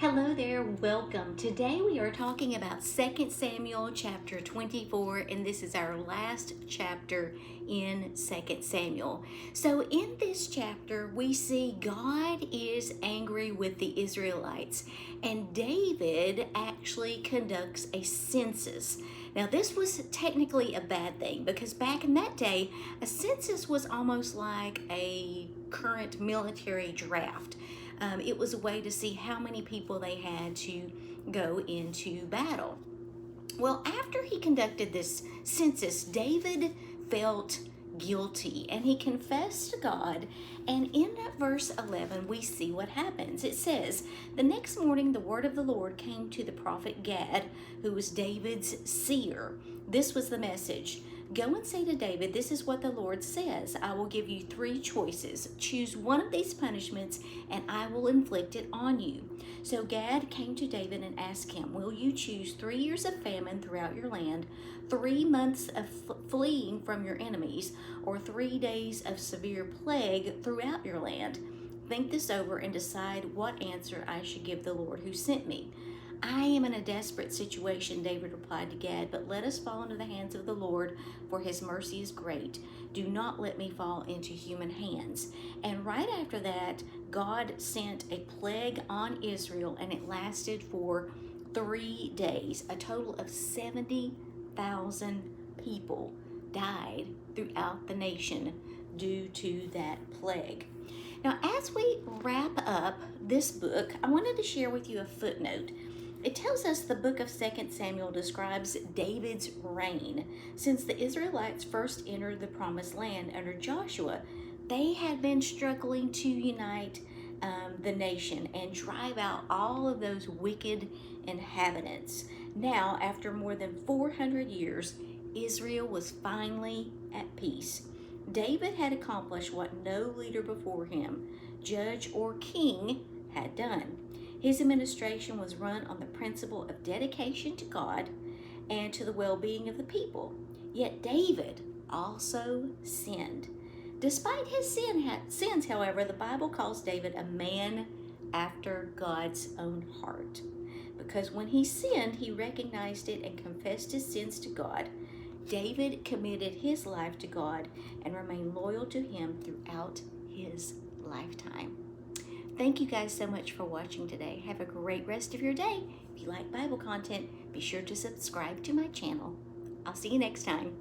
Hello there, welcome. Today we are talking about 2 Samuel chapter 24, and this is our last chapter in 2 Samuel. So, in this chapter, we see God is angry with the Israelites, and David actually conducts a census. Now, this was technically a bad thing because back in that day, a census was almost like a current military draft. It was a way to see how many people they had to go into battle. Well, after he conducted this census, David felt guilty and he confessed to God. And in verse 11, we see what happens. It says, "The next morning, the word of the Lord came to the prophet Gad, who was David's seer. This was the message. Go and say to David, this is what the Lord says. I will give you three choices. Choose one of these punishments, and I will inflict it on you." So Gad came to David and asked him, "Will you choose 3 years of famine throughout your land, 3 months of fleeing from your enemies, or 3 days of severe plague throughout your land? Think this over and decide what answer I should give the Lord who sent me." "I am in a desperate situation," David replied to Gad, "but let us fall into the hands of the Lord, for his mercy is great. Do not let me fall into human hands." And right after that, God sent a plague on Israel, and it lasted for 3 days. A total of 70,000 people died throughout the nation due to that plague. Now, as we wrap up this book, I wanted to share with you a footnote. It tells us the book of 2 Samuel describes David's reign. Since the Israelites first entered the promised land under Joshua, they had been struggling to unite the nation and drive out all of those wicked inhabitants. Now, after more than 400 years, Israel was finally at peace. David had accomplished what no leader before him, judge or king, had done. His administration was run on the principle of dedication to God and to the well-being of the people. Yet David also sinned. Despite his sins, however, the Bible calls David a man after God's own heart. Because when he sinned, he recognized it and confessed his sins to God. David committed his life to God and remained loyal to him throughout his lifetime. Thank you guys so much for watching today. Have a great rest of your day. If you like Bible content, be sure to subscribe to my channel. I'll see you next time.